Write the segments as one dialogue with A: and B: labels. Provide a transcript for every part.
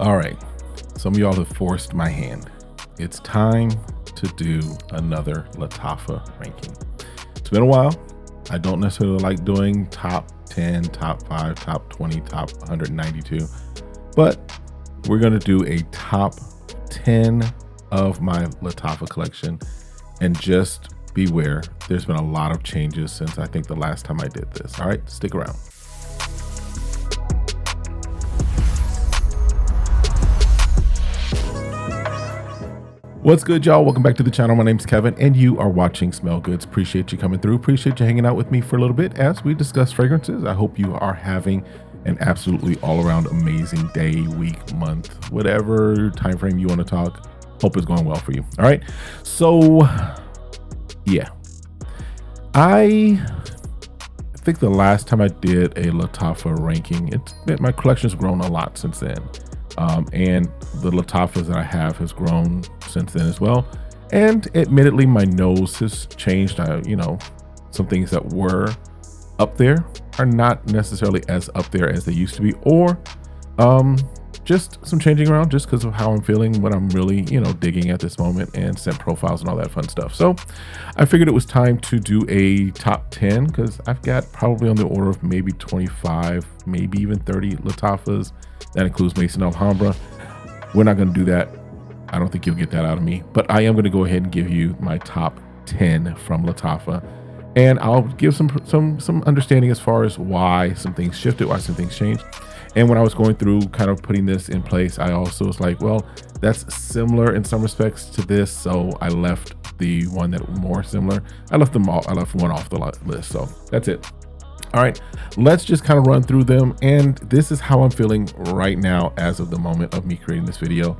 A: All right, some of y'all have forced my hand. It's time to do another Lattafa ranking. It's been a while. I don't necessarily like doing top 10, top 5, top 20, top 192, but we're gonna do a top 10 of my Lattafa collection. And just beware, there's been a lot of changes since I think the last time I did this. All right, stick around. What's good, y'all? Welcome back to the channel. My name's Kevin and you are watching SmellGoodz. Appreciate you coming through. Appreciate you hanging out with me for a little bit as we discuss fragrances. I hope you are having an absolutely all around amazing day, week, month, whatever time frame you want to talk. Hope it's going well for you. All right. So yeah, I think the last time I did a Lattafa ranking, my collection's grown a lot since then. And the Lattafas that I have has grown since then as well. And admittedly, my nose has changed. Some things that were up there are not necessarily as up there as they used to be, or just some changing around just because of how I'm feeling, what I'm really, digging at this moment, and scent profiles and all that fun stuff. So I figured it was time to do a top 10 because I've got probably on the order of maybe 25, maybe even 30 Lattafas. That includes Maison Alhambra. We're not going to do that. I don't think you'll get that out of me, but I am going to go ahead and give you my top 10 from Lattafa. And I'll give some understanding as far as why some things shifted, why some things changed. And when I was going through kind of putting this in place, I also was like, well, that's similar in some respects to this. So I left the one that was more similar. I left them all. I left one off the list. So that's it. All right, let's just kind of run through them. And this is how I'm feeling right now as of the moment of me creating this video.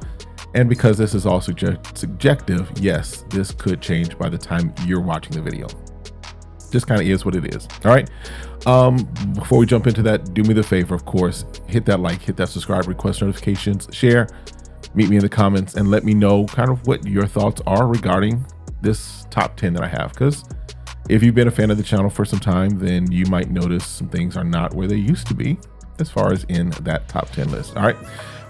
A: And because this is all subjective, yes, this could change by the time you're watching the video. Just kind of is what it is. All right. Before we jump into that, do me the favor, of course, hit that like, hit that subscribe, request notifications, share, meet me in the comments, and let me know kind of what your thoughts are regarding this top 10 that I have. Because if you've been a fan of the channel for some time, then you might notice some things are not where they used to be as far as in that top 10 list. All right.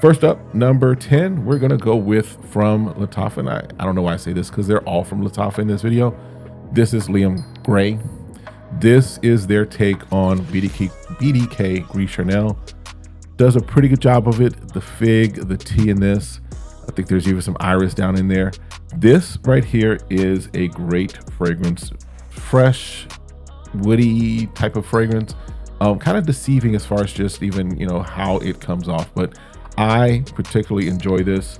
A: First up, number 10, we're going to go with from Lattafa. And I don't know why I say this because they're all from Lattafa in this video. This is Liam Gray. This is their take on BDK Gris Charnel. Does a pretty good job of it. The fig, the tea in this. I think there's even some iris down in there. This right here is a great fragrance. Fresh, woody type of fragrance. Kind of deceiving as far as just even, how it comes off. But I particularly enjoy this.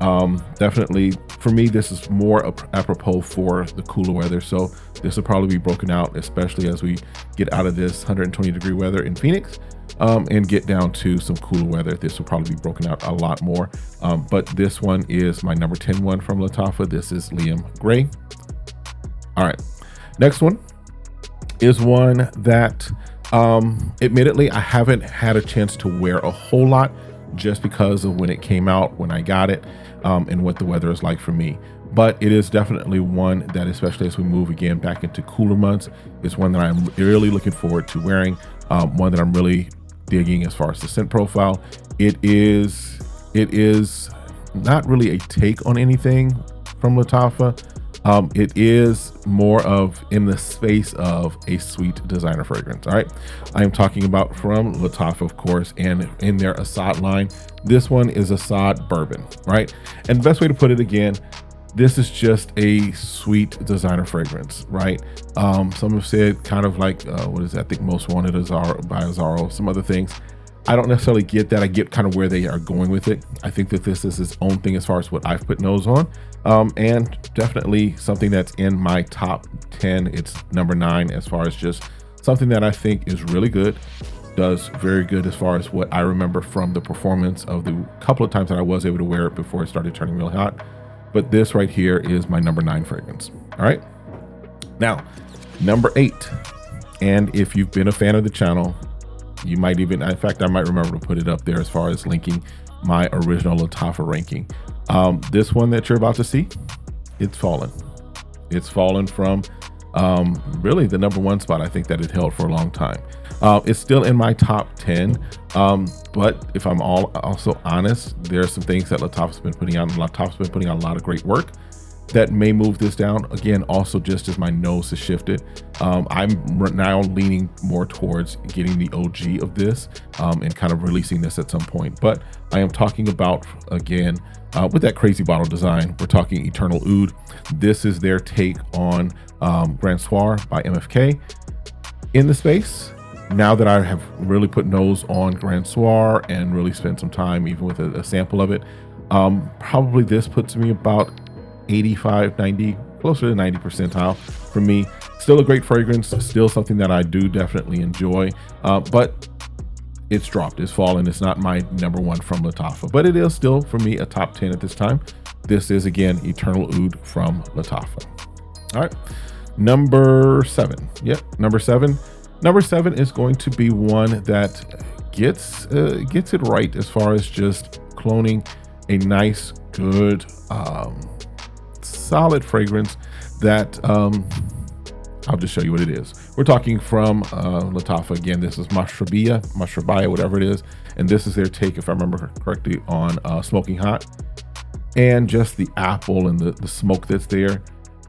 A: Definitely for me, this is more apropos for the cooler weather. So this will probably be broken out, especially as we get out of this 120-degree weather in Phoenix and get down to some cooler weather. This will probably be broken out a lot more. But this one is my number 10 one from Lattafa. This is Liam Gray. All right. Next one is one that admittedly I haven't had a chance to wear a whole lot just because of when it came out, when I got it, and what the weather is like for me. But it is definitely one that, especially as we move again back into cooler months, is one that I'm really looking forward to wearing, one that I'm really digging as far as the scent profile. It is not really a take on anything from Lattafa. It is more of in the space of a sweet designer fragrance. All right. I am talking about from Lattafa, of course, and in their Assad line. This one is Assad Bourbon, right? And the best way to put it again, this is just a sweet designer fragrance, right? Some have said kind of like, what is that? I think Most Wanted by Azzaro, some other things. I don't necessarily get that. I get kind of where they are going with it. I think that this is its own thing as far as what I've put nose on, and definitely something that's in my top 10. It's number 9 as far as just something that I think is really good, does very good as far as what I remember from the performance of the couple of times that I was able to wear it before it started turning real hot. But this right here is my number 9 fragrance. All right. Now, number 8. And if you've been a fan of the channel, you might even, in fact, I might remember to put it up there as far as linking my original Lattafa ranking. This one that you're about to see, it's fallen. It's fallen from really the #1 spot I think that it held for a long time. It's still in my top 10, but if I'm also honest, there are some things that Lattafa's been putting out. Lattafa's been putting out a lot of great work that may move this down. Again, also just as my nose has shifted, I'm now leaning more towards getting the OG of this and kind of releasing this at some point. But I am talking about, again, with that crazy bottle design, we're talking Eternal Oud. This is their take on Grand Soir by MFK. In the space, now that I have really put nose on Grand Soir and really spent some time even with a sample of it, probably this puts me about 85, 90, closer to 90 percentile for me. Still a great fragrance, still something that I do definitely enjoy, but it's dropped, it's fallen. It's not my #1 from Lattafa, but it is still for me a top 10 at this time. This is again Eternal Oud from Lattafa. All right, number 7. Yep, number 7. Number 7 is going to be one that gets it right as far as just cloning a nice, good, solid fragrance that I'll just show you what it is. We're talking from Lattafa. Again, this is Mashrabia, whatever it is, and this is their take, if I remember correctly, on Smoking Hot. And just the apple and the smoke that's there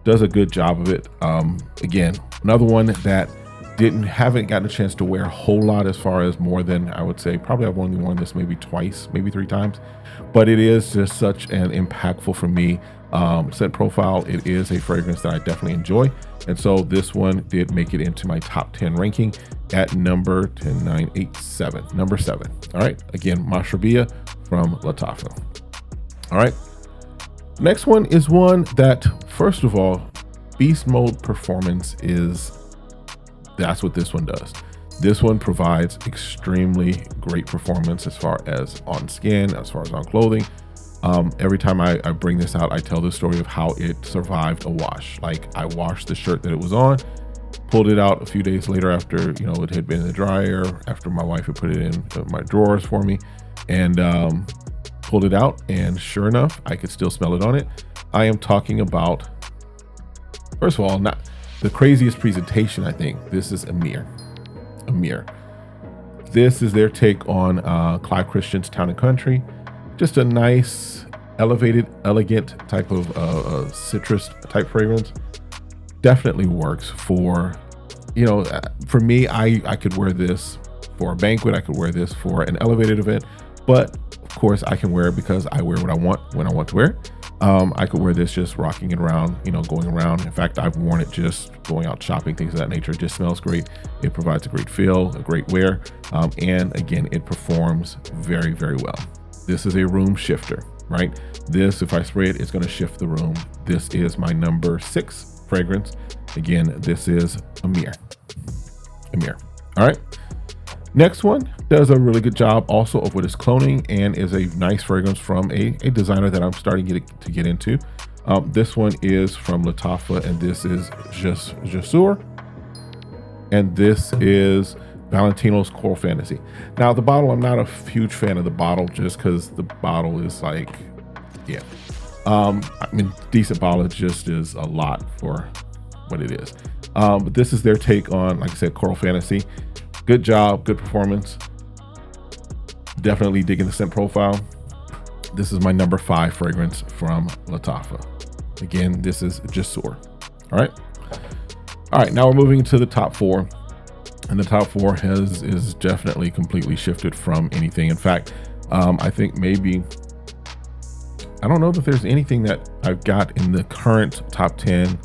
A: does a good job of it. Again, another one that haven't gotten a chance to wear a whole lot, as far as more than, I would say, probably I've only worn this maybe twice, maybe 3 times, but it is just such an impactful for me scent profile. It is a fragrance that I definitely enjoy, and so this one did make it into my top 10 ranking at number 10, 9, 8, 7, number 7. All right, again, Mashrabia from Lattafa. All right, next one is one that, first of all, beast mode performance that's what this one does. This one provides extremely great performance as far as on skin, as far as on clothing. Every time I bring this out, I tell the story of how it survived a wash. Like, I washed the shirt that it was on, pulled it out a few days later after, you know, it had been in the dryer, after my wife had put it in my drawers for me, and pulled it out, and sure enough, I could still smell it on it. I am talking about, first of all, not the craziest presentation. I think this is Amir. This is their take on Clive Christian's Town and Country. Just a nice, elevated, elegant type of citrus type fragrance. Definitely works for, you know, for me, I could wear this for a banquet. I could wear this for an elevated event, but of course I can wear it because I wear what I want when I want to wear it. I could wear this just rocking it around, you know, going around. In fact, I've worn it just going out shopping, things of that nature. It just smells great. It provides a great feel, a great wear. And again, it performs very, very well. This is a room shifter, right? This, if I spray it, it's going to shift the room. This is my number 6 fragrance. Again, this is Amir. All right. Next one does a really good job also of what is cloning, and is a nice fragrance from a designer that I'm starting to get into. This one is from Lattafa, and this is Jasur, and this is Valentino's Coral Fantasy. Now, the bottle, I'm not a huge fan of the bottle, just because the bottle is like, yeah. I mean, decent bottle, it just is a lot for what it is. But this is their take on, like I said, Coral Fantasy. Good job, good performance. Definitely digging the scent profile. This is my number 5 fragrance from Lattafa. Again, this is Jasur. All right, now we're moving to the top 4. And the top 4 is definitely completely shifted from anything. In fact, I think maybe, I don't know that there's anything that I've got in the current top 10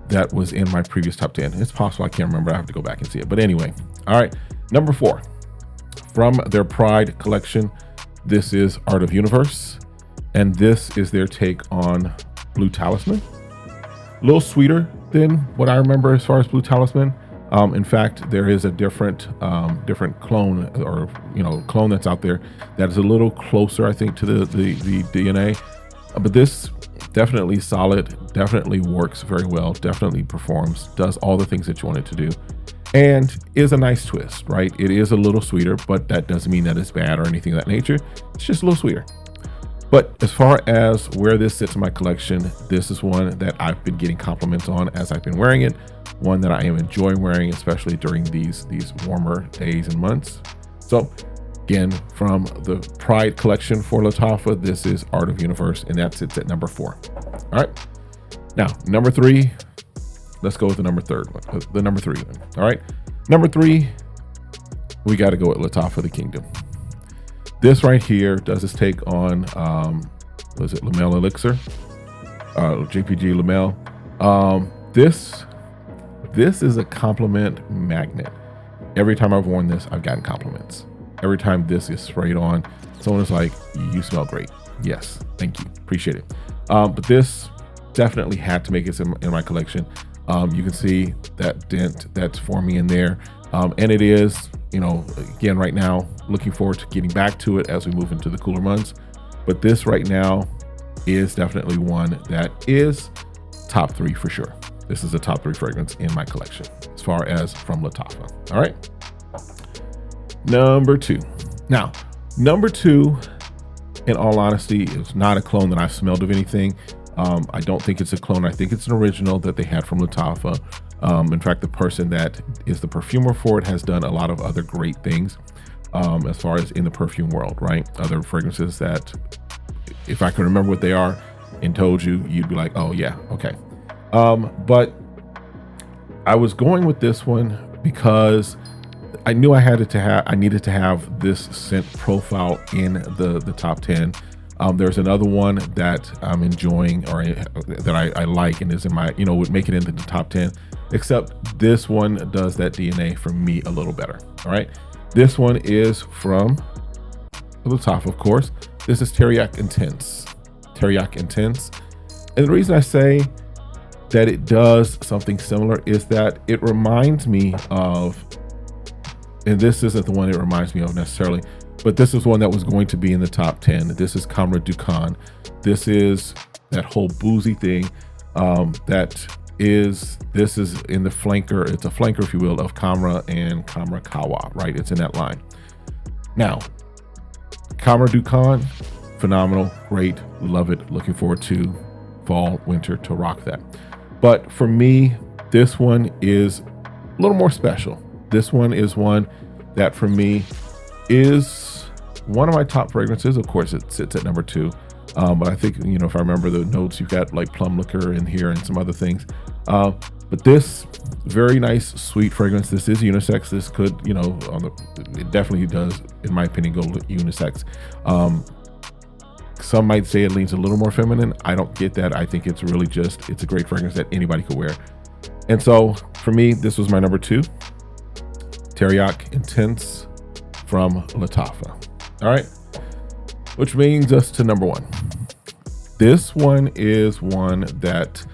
A: that was in my previous top 10. It's possible, I can't remember. I have to go back and see it. But anyway, all right, number 4 from their Pride collection. This is Art of Universe, and this is their take on Blue Talisman. A little sweeter than what I remember as far as Blue Talisman. In fact, there is a different clone, or clone that's out there that is a little closer, I think, to the DNA. But this definitely solid, definitely works very well, definitely performs, does all the things that you want it to do, and is a nice twist, right? It is a little sweeter, but that doesn't mean that it's bad or anything of that nature. It's just a little sweeter. But as far as where this sits in my collection, this is one that I've been getting compliments on as I've been wearing it. one that I am enjoying wearing, especially during these warmer days and months. So again, from the Pride collection for Lattafa, this is Art of Universe, and that sits at number 4. All right. Now, number 3, let's go with the number 3 one. All right. Number 3, we got to go with Lattafa the Kingdom. This right here does its take on, was it Lamel Elixir? JPG Lamel. This is a compliment magnet. Every time I've worn this, I've gotten compliments. Every time this is sprayed on, someone is like, you smell great. Yes, thank you, appreciate it. But this definitely had to make it in my collection. You can see that dent that's forming in there. And it is, again, right now, looking forward to getting back to it as we move into the cooler months. But this right now is definitely one that is top 3 for sure. This is a top 3 fragrance in my collection as far as from Lattafa. All right. Number 2. Now, number 2, in all honesty, is not a clone that I've smelled of anything. I don't think it's a clone. I think it's an original that they had from Lattafa. In fact, the person that is the perfumer for it has done a lot of other great things as far as in the perfume world, right? Other fragrances that, if I could remember what they are and told you, you'd be like, oh yeah, okay. But I was going with this one because I knew I needed to have this scent profile in the top 10. There's another one that I'm enjoying or that I like and is in my, would make it into the top 10, except this one does that DNA for me a little better. All right. This one is from Lattafa, of course. This is Teriyaki Intense. Teriyaki Intense. And the reason I say that it does something similar is that it reminds me of, and this isn't the one it reminds me of necessarily, but this is one that was going to be in the top 10. This is Kamra Dukan. This is that whole boozy thing this is in the flanker. It's a flanker, if you will, of Kamra and Kamra Kawa, right? It's in that line. Now, Kamra Dukan, phenomenal, great, love it. Looking forward to fall, winter to rock that. But for me, this one is a little more special. This one is one that for me is one of my top fragrances. Of course, it sits at number 2. But I think, if I remember the notes, you've got like plum liquor in here and some other things. But this very nice, sweet fragrance. This is unisex. This could, it definitely does, in my opinion, go unisex. Some might say it leans a little more feminine. I don't get that. I think it's really it's a great fragrance that anybody could wear. And so for me, this was my number 2, Teriyaki Intense from Lattafa. All right. Which brings us to number 1. This one is one that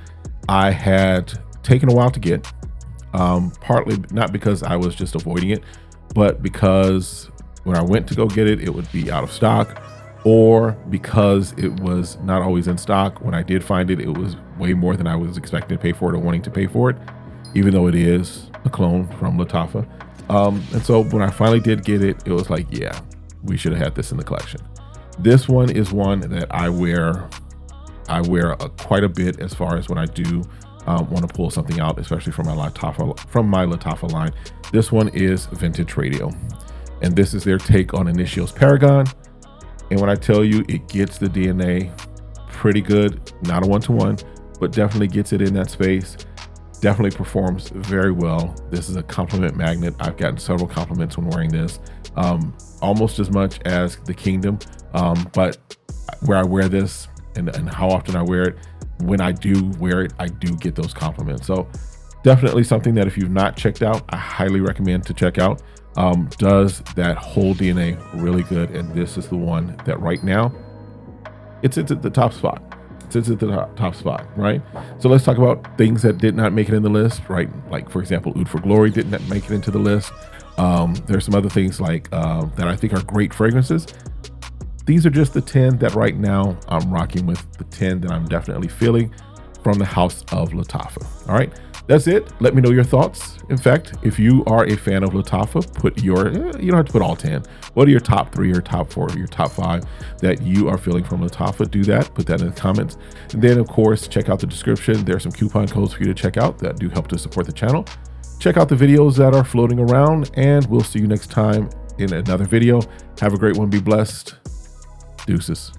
A: I had taken a while to get, partly not because I was just avoiding it, but because when I went to go get it, it would be out of stock, or because it was not always in stock. When I did find it, it was way more than I was expecting to pay for it or wanting to pay for it, even though it is a clone from Lattafa. And so when I finally did get it, it was like, yeah, we should have had this in the collection. This one is one that I wear quite a bit as far as when I do want to pull something out, especially from my Lattafa line. This one is Vintage Radio, and this is their take on Initio's Paragon. And when I tell you, it gets the DNA pretty good, not a 1-to-1, but definitely gets it in that space. Definitely performs very well. This is a compliment magnet. I've gotten several compliments when wearing this, almost as much as the Kingdom. But where I wear this and how often I wear it, when I do wear it, I do get those compliments. So definitely something that if you've not checked out, I highly recommend to check out. Does that whole DNA really good. And this is the one that right now, it's at the top spot. It's at the top spot, right? So let's talk about things that did not make it in the list, right? Like, for example, Oud for Glory didn't make it into the list. There's some other things like that I think are great fragrances. These are just the 10 that right now I'm rocking with, the 10 that I'm definitely feeling. from the house of Lattafa. All right, that's it. Let me know your thoughts. In fact, if you are a fan of Lattafa, put your, you don't have to put all 10. What are your top 3 or top 4 or your top 5 that you are feeling from Lattafa? Do that, put that in the comments. And then of course, check out the description. There's some coupon codes for you to check out that do help to support the channel. Check out the videos that are floating around, and we'll see you next time in another video. Have a great one. Be blessed. Deuces.